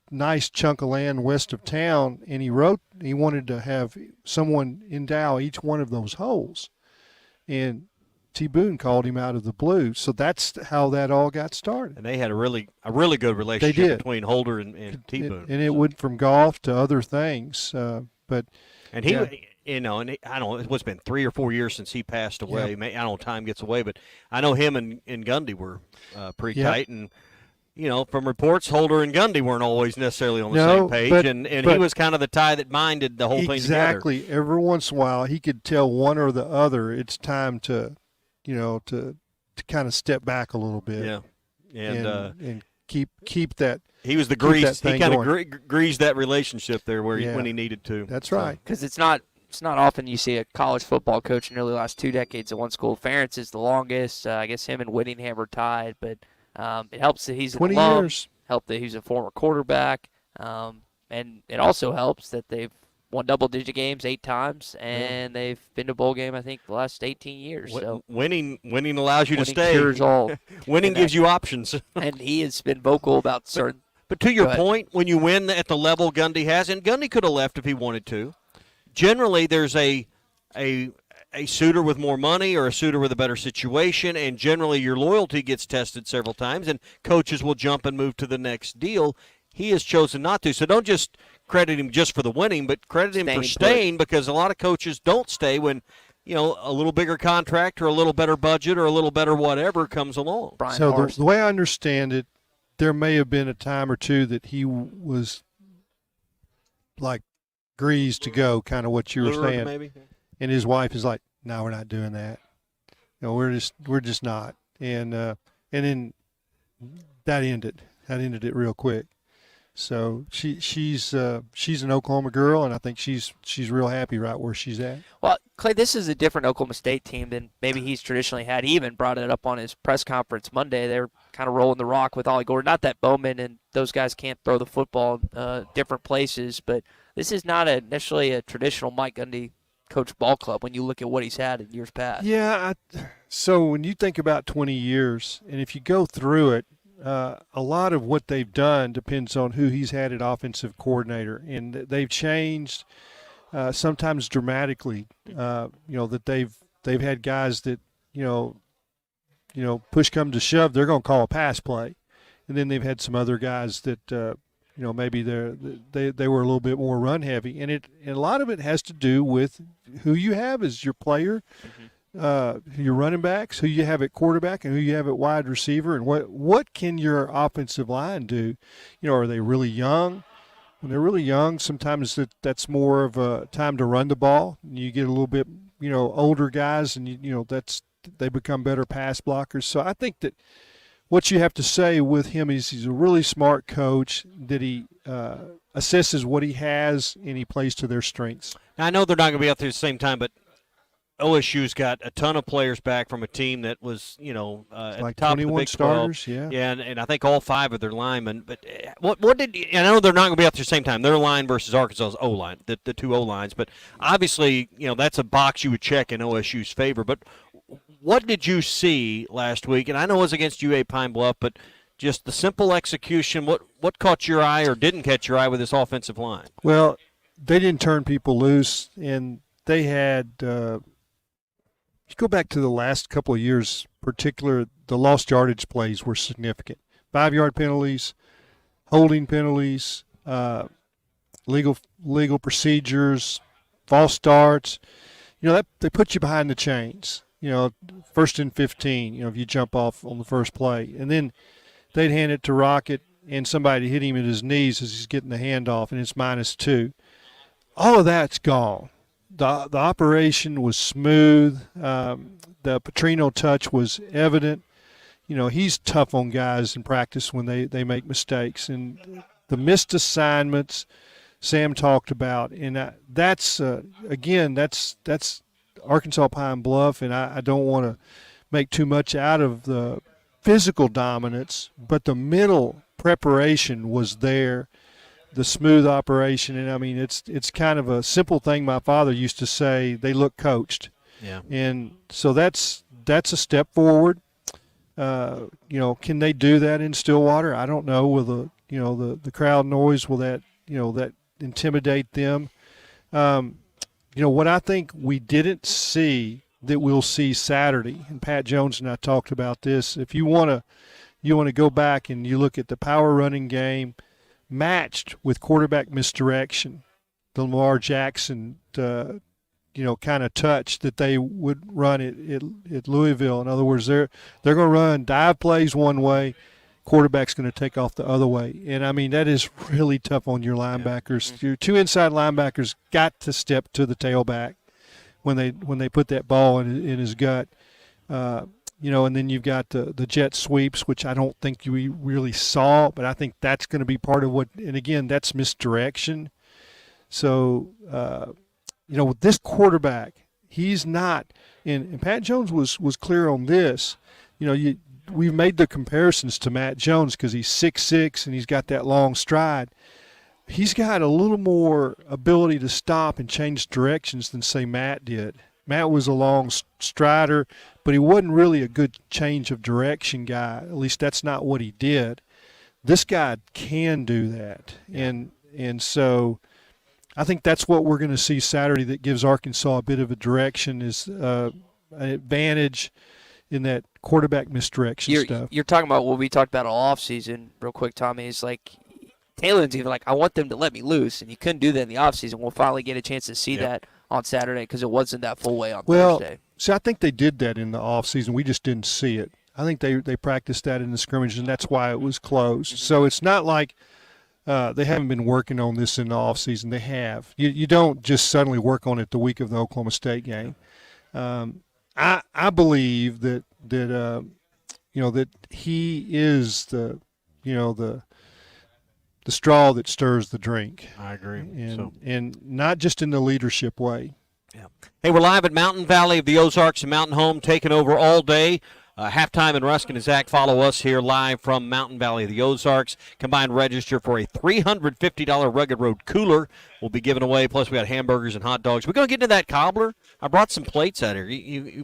nice chunk of land west of town, and he wanted to have someone endow each one of those holes. And T. Boone called him out of the blue. So that's how that all got started. And they had a really good relationship between Holder and T. Boone. And it went from golf to other things. I don't know, it's been 3 or 4 years since he passed away. Yep. I don't know, time gets away, but I know him and Gundy were pretty tight. And, from reports, Holder and Gundy weren't always necessarily on the same page. But he was kind of the tie that binded the whole thing together. Exactly. Every once in a while, he could tell one or the other it's time to kind of step back a little bit. Yeah. And keep that. He was the grease. He kind of greased that relationship there when he needed to. That's right. Because it's not often you see a college football coach in nearly the last 2 decades at one school. Ferentz is the longest. I guess him and Whittingham are tied, but it helps that he's 20 alum, years. Help that he's a former quarterback, and it also helps that they've won double-digit games 8 times, and they've been to bowl game, I think, the last 18 years. So winning allows you to stay. Cures all. Winning gives you options. And he has been vocal about certain. But to your point, when you win at the level Gundy has, and Gundy could have left if he wanted to, generally there's a suitor with more money or a suitor with a better situation, and generally your loyalty gets tested several times, and coaches will jump and move to the next deal. He has chosen not to. So don't just credit him just for the winning, but credit him for staying, because a lot of coaches don't stay when, a little bigger contract or a little better budget or a little better whatever comes along. So the way I understand it, there may have been a time or two that he was like greased to go, kind of what you were saying. Maybe. And his wife is like, "No, we're not doing that. We're just not." And then that ended it real quick. So she's an Oklahoma girl, and I think she's real happy right where she's at. Well, Clay, this is a different Oklahoma State team than maybe he's traditionally had. He even brought it up on his press conference Monday. They're kind of rolling the rock with Ollie Gordon. Not that Bowman and those guys can't throw the football different places, but this is not necessarily a traditional Mike Gundy coach ball club when you look at what he's had in years past. Yeah. So when you think about 20 years, and if you go through it, a lot of what they've done depends on who he's had at offensive coordinator, and they've changed sometimes dramatically. That they've had guys that push come to shove, they're going to call a pass play, and then they've had some other guys that maybe they were a little bit more run heavy, and a lot of it has to do with who you have as your player. Your running backs, who you have at quarterback, and who you have at wide receiver, and what can your offensive line do? Are they really young? When they're really young, sometimes that's more of a time to run the ball. You get a little bit, older guys, and they become better pass blockers. So I think that what you have to say with him is he's a really smart coach, that he assesses what he has and he plays to their strengths. Now, I know they're not going to be out there at the same time, but OSU's got a ton of players back from a team that was, at like the top 21 of the Big starters, 12. Yeah, and I think all 5 of their linemen. But I know they're not going to be out there at the same time. Their line versus Arkansas's O-line, the 2 O-lines. But obviously, that's a box you would check in OSU's favor. But what did you see last week? And I know it was against UA Pine Bluff, but just the simple execution, what caught your eye or didn't catch your eye with this offensive line? Well, they didn't turn people loose, and they had if you go back to the last couple of years, particular, the lost yardage plays were significant. 5-yard penalties, holding penalties, legal procedures, false starts. They put you behind the chains. 1st and 15. If you jump off on the first play, and then they'd hand it to Rocket, and somebody hit him at his knees as he's getting the handoff, and it's -2. All of that's gone. the operation was smooth. The Petrino touch was evident. He's tough on guys in practice when they make mistakes. And the missed assignments Sam talked about, and that's Arkansas Pine Bluff, and I don't want to make too much out of the physical dominance, but the mental preparation was there, the smooth operation. And I mean, it's kind of a simple thing my father used to say, they look coached. Yeah. And so that's a step forward. Can they do that in Stillwater? I don't know. Will the crowd noise, will that intimidate them? What I think we didn't see that we'll see Saturday, and Pat Jones and I talked about this. If you want to go back and you look at the power running game matched with quarterback misdirection, the Lamar Jackson kind of touch that they would run at Louisville. In other words, they're going to run dive plays one way, quarterback's going to take off the other way. And, I mean, that is really tough on your linebackers. Yeah. Your two inside linebackers got to step to the tailback when they put that ball in his gut. And then you've got the jet sweeps, which I don't think you really saw, but I think that's going to be part of what – and, again, that's misdirection. So, with this quarterback, he's not – and Pat Jones was clear on this. We've made the comparisons to Matt Jones because he's 6'6" and he's got that long stride. He's got a little more ability to stop and change directions than, say, Matt did. Matt was a long strider, but he wasn't really a good change of direction guy. At least that's not what he did. This guy can do that. And so I think that's what we're going to see Saturday that gives Arkansas a bit of a direction, is an advantage in that quarterback misdirection stuff. You're talking about what we talked about all offseason real quick, Tommy. Is like Taylor's even like, I want them to let me loose, and you couldn't do that in the offseason. We'll finally get a chance to see that on Saturday because it wasn't that full way on Thursday. See, I think they did that in the offseason. We just didn't see it. I think they practiced that in the scrimmage, and that's why it was closed. Mm-hmm. So it's not like they haven't been working on this in the offseason. They have. You don't just suddenly work on it the week of the Oklahoma State game. I believe that he is the straw that stirs the drink. I agree. And not just in the leadership way. Yeah. Hey, we're live at Mountain Valley of the Ozarks and Mountain Home, taking over all day. Halftime in Ruskin and Zach. Follow us here live from Mountain Valley of the Ozarks. Combined register for a $350 Rugged Road cooler will be given away. Plus, we got hamburgers and hot dogs. We're going to get into that cobbler. I brought some plates out here.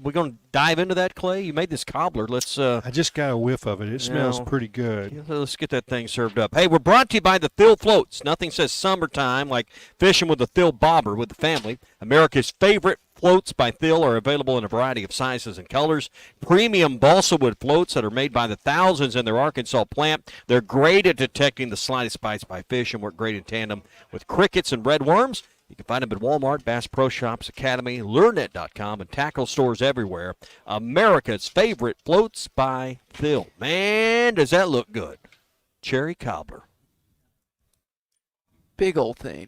We're going to dive into that, Clay. You made this cobbler. Let's. I just got a whiff of it. It smells pretty good. Let's get that thing served up. Hey, we're brought to you by the Thill Floats. Nothing says summertime like fishing with the Thill Bobber with the family. America's favorite floats by Thill are available in a variety of sizes and colors. Premium balsa wood floats that are made by the thousands in their Arkansas plant. They're great at detecting the slightest bites by fish and work great in tandem with crickets and red worms. You can find them at Walmart, Bass Pro Shops, Academy, LureNet.com, and tackle stores everywhere. America's favorite floats by Thill. Man, does that look good. Cherry cobbler. Big old thing.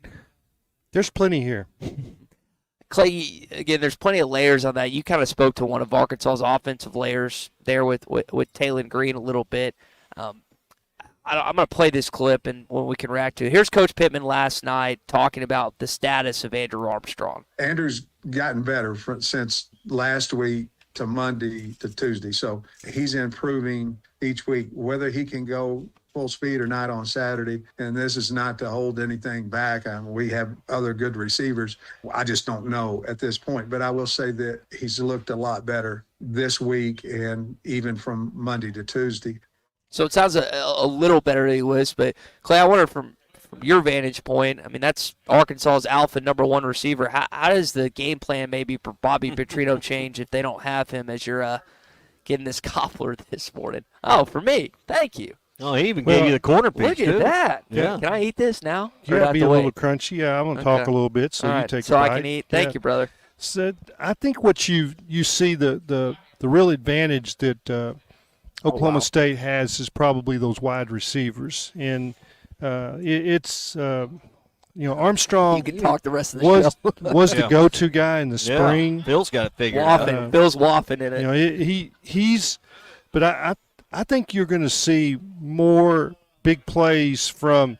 There's plenty here. Clay, again, there's plenty of layers on that. You kind of spoke to one of Arkansas's offensive layers there with Taylon Green a little bit. I'm going to play this clip and when we can react to it. Here's Coach Pittman last night talking about the status of Andrew Armstrong. Andrew's gotten better since last week to Monday to Tuesday. So he's improving each week, whether he can go full speed or not on Saturday. And this is not to hold anything back. I mean, we have other good receivers. I just don't know at this point. But I will say that he's looked a lot better this week and even from Monday to Tuesday. So it sounds a little better than he was. But, Clay, I wonder from your vantage point, I mean, that's Arkansas's alpha number one receiver. How does the game plan maybe for Bobby Petrino change if they don't have him as you're getting this cobbler this morning? Oh, for me. Thank you. Oh, he even gave you the corner piece, Look at too. that. Yeah. Can I eat this now? Yeah, be a little crunchy. Yeah, I'm going to talk a little bit, so All you right, take so a I bite. can eat. Thank you, brother. So I think what you see the real advantage that Oklahoma State has is probably those wide receivers, and it's Armstrong You can talk the rest of the was show. was the go-to guy in the spring. Bill's got it figured out. Bill's waffing in it. He's, but I think you're going to see more big plays from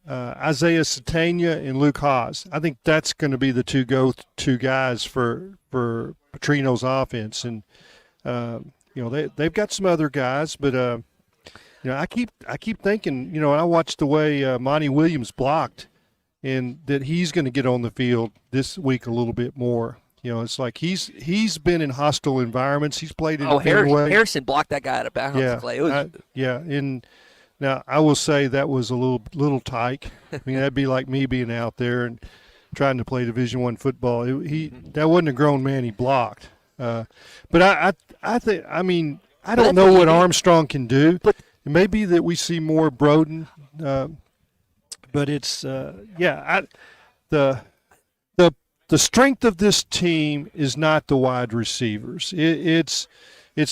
Isaiah Satania and Luke Haas. I think that's going to be the two go-to guys for Petrino's offense, and they've got some other guys, but I keep thinking, I watched the way Monty Williams blocked, and that he's going to get on the field this week a little bit more. It's like he's been in hostile environments. He's played in Harrison blocked that guy out of bounds. Yeah, Clay. And now I will say that was a little tight. I mean, that'd be like me being out there and trying to play Division I football. That wasn't a grown man he blocked. But I think, I mean, I don't know what Armstrong can do. But it may be that we see more Broden, but it's the strength of this team is not the wide receivers. It's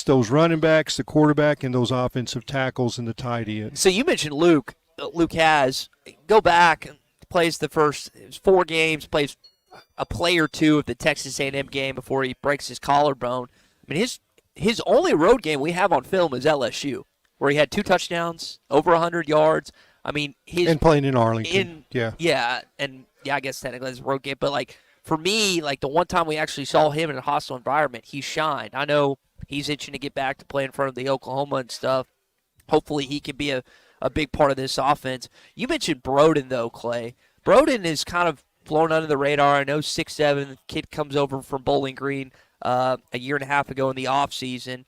those running backs, the quarterback, and those offensive tackles and the tight end. So you mentioned Luke. Luke has go back and plays the first 4 games, plays a play or two of the Texas A&M game before he breaks his collarbone. I mean, his only road game we have on film is LSU, where he had 2 touchdowns, over 100 yards. I mean, and playing in Arlington. I guess technically it's a road game, but like for me, like the one time we actually saw him in a hostile environment, he shined. I know he's itching to get back to play in front of the Oklahoma and stuff. Hopefully he can be a big part of this offense. You mentioned Broden, though, Clay. Broden is kind of flown under the radar. I know 6'7", the kid comes over from Bowling Green a year and a half ago in the offseason.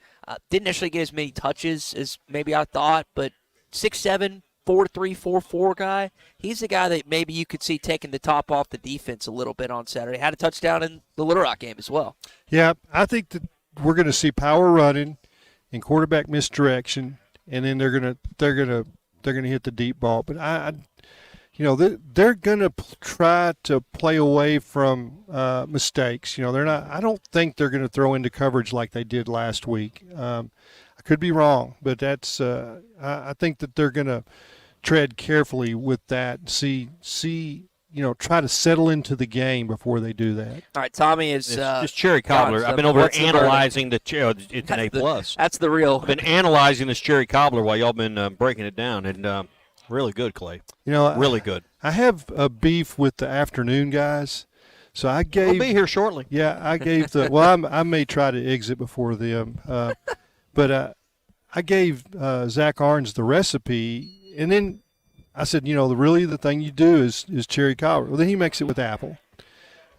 Didn't necessarily get as many touches as maybe I thought, but 6'7", 4'3", 4'4" guy. He's the guy that maybe you could see taking the top off the defense a little bit on Saturday. Had a touchdown in the Little Rock game as well. Yeah, I think that we're going to see power running and quarterback misdirection, and then they're gonna hit the deep ball. But they're going to try to play away from mistakes. They're not. I don't think they're going to throw into coverage like they did last week. I could be wrong, but that's. I think that they're going to tread carefully with that. See. Try to settle into the game before they do that. All right, Tommy is just cherry cobbler. I've been over analyzing the cherry. It's an A+. That's the real. I've been analyzing this cherry cobbler while y'all been breaking it down, and really good, Clay. Really good. I have a beef with the afternoon guys, so I gave. I'll be here shortly. Yeah, I gave the. Well, I may try to exit before them, but I gave Zach Arns the recipe, and then I said, the thing you do is cherry cobbler. Well, then he makes it with apple,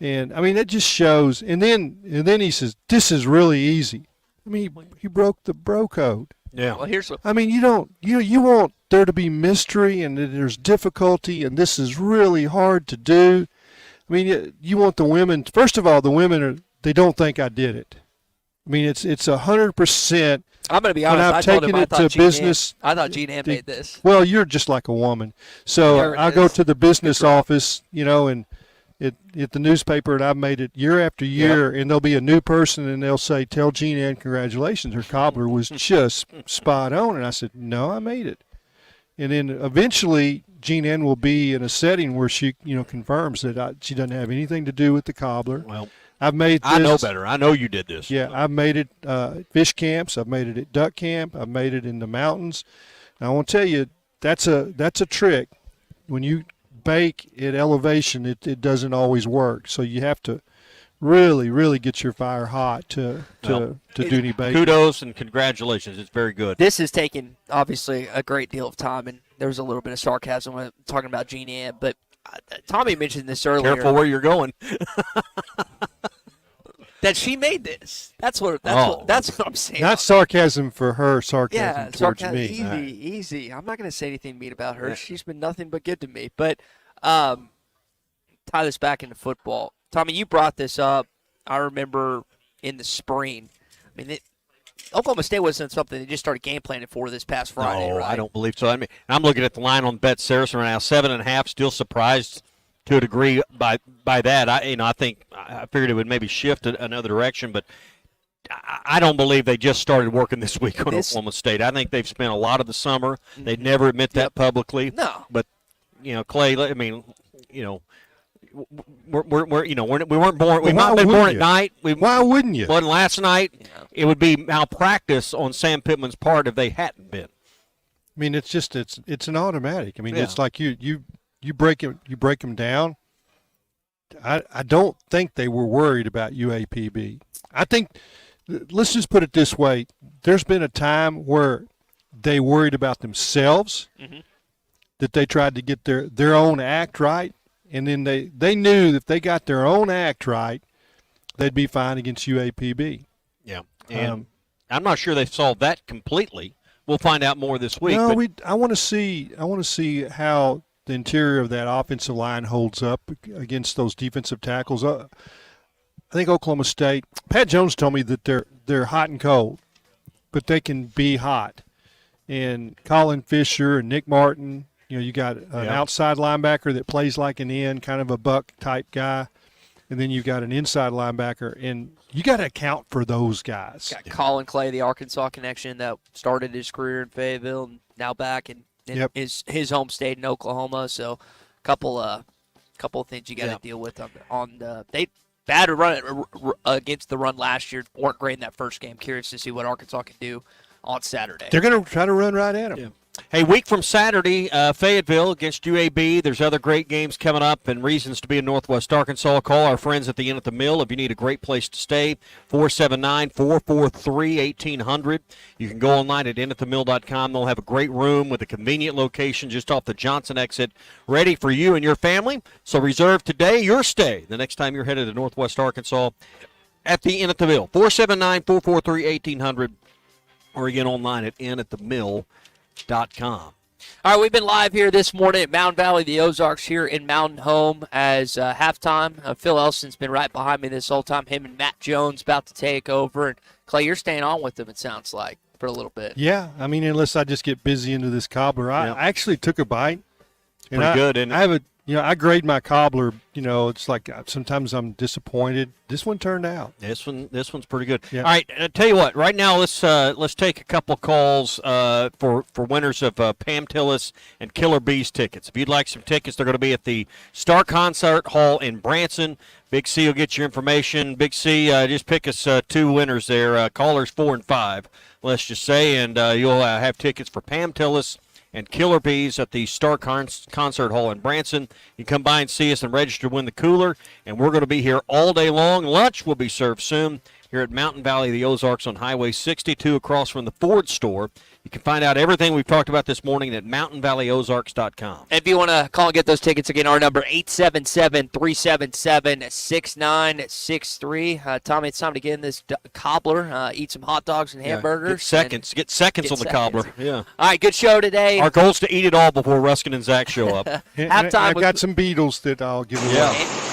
and I mean that just shows. And then he says, "This is really easy." I mean, he broke the bro code. Yeah. Well, here's what. I mean, you want there to be mystery and that there's difficulty, and this is really hard to do. I mean, you want the women. First of all, the women they don't think I did it. I mean, it's 100%. I'm going to be honest. When I've taken it to business, I thought Gene Ann made this. Well, you're just like a woman. So I go to the business office, and at the newspaper, and I've made it year after year, and there'll be a new person, and they'll say, "Tell Gene Ann congratulations. Her cobbler was just spot on." And I said, "No, I made it." And then eventually, Gene Ann will be in a setting where she, confirms that she doesn't have anything to do with the cobbler. Well. I've made this. I know better. I know you did this. Yeah, I've made it at fish camps. I've made it at duck camp. I've made it in the mountains. And I want to tell you, that's a trick. When you bake at elevation, it doesn't always work. So you have to really, really get your fire hot to do any baking. Kudos and congratulations. It's very good. This has taken, obviously, a great deal of time, and there was a little bit of sarcasm when talking about Gene Ann, but Tommy mentioned this earlier. Careful where you're going. That she made this. That's what I'm saying. Not sarcasm for her, sarcasm towards me. Easy. I'm not going to say anything mean about her. Yeah. She's been nothing but good to me. But tie this back into football. Tommy, you brought this up. I remember in the spring. I mean, Oklahoma State wasn't something they just started game planning for this past Friday, no, right? I don't believe so. I mean, I'm looking at the line on Bet Saracen right now, 7.5. Still surprised to a degree by that. I think I figured it would maybe shift another direction, but I don't believe they just started working this week on Oklahoma State. I think they've spent a lot of the summer. They'd never admit that publicly. No. But Clay, I mean, we weren't born. We Well, might have why been born wouldn't at you? night. Why wouldn't you? Wasn't last night. It would be malpractice on Sam Pittman's part if they hadn't been. I mean, it's just it's an automatic. I mean, Yeah. it's like you break them down. I don't think they were worried about UAPB. I think, let's just put it this way: there's been a time where they worried about themselves, that they tried to get their own act right, and then they knew that if they got their own act right, they'd be fine against UAPB. Yeah, and I'm not sure they've solved that completely. We'll find out more this week. No, but I want to see how the interior of that offensive line holds up against those defensive tackles. I think Oklahoma State. Pat Jones told me that they're hot and cold, but they can be hot. And Colin Fisher and Nick Martin. You got an outside linebacker that plays like an end, kind of a buck type guy, and then you've got an inside linebacker, and you got to account for those guys. Got Colin Clay, the Arkansas connection that started his career in Fayetteville and now back in his home state in Oklahoma. So, a couple of things you got to deal with they bad run against the run last year. Weren't great in that first game. Curious to see what Arkansas can do on Saturday. They're going to try to run right at them. Yeah. Hey, week from Saturday, Fayetteville against UAB. There's other great games coming up and reasons to be in Northwest Arkansas. Call our friends at the Inn at the Mill if you need a great place to stay, 479-443-1800. You can go online at innatthemill.com. They'll have a great room with a convenient location just off the Johnson exit ready for you and your family. So reserve today your stay the next time you're headed to Northwest Arkansas at the Inn at the Mill, 479-443-1800, or again online at innatthemill.com. All right, we've been live here this morning at Mountain Valley, the Ozarks here in Mountain Home as halftime. Phil Elson's been right behind me this whole time. Him and Matt Jones about to take over. And Clay, you're staying on with them, it sounds like, for a little bit. Yeah, I mean, unless I just get busy into this cobbler. I actually took a bite. And Pretty good, isn't it? I have I grade my cobbler. It's like sometimes I'm disappointed. This one turned out. This one's pretty good. Yeah. All right, tell you what. Right now, let's take a couple calls for winners of Pam Tillis and Killer Bees tickets. If you'd like some tickets, they're going to be at the Star Concert Hall in Branson. Big C will get your information. Big C, just pick us two winners there. Callers 4 and 5, let's just say, and you'll have tickets for Pam Tillis and Killer Bees at the Star Concert Hall in Branson. You come by and see us and register to win the cooler, and we're going to be here all day long. Lunch will be served soon here at Mountain Valley, the Ozarks on Highway 62 across from the Ford store. You can find out everything we've talked about this morning at mountainvalleyozarks.com. If you want to call and get those tickets, again, our number 877-377-6963. Tommy, it's time to get in this cobbler, eat some hot dogs and hamburgers. Get seconds on the cobbler. Yeah. All right, good show today. Our goal is to eat it all before Ruskin and Zach show up. Halftime. I've got some Beatles that I'll give away. Yeah.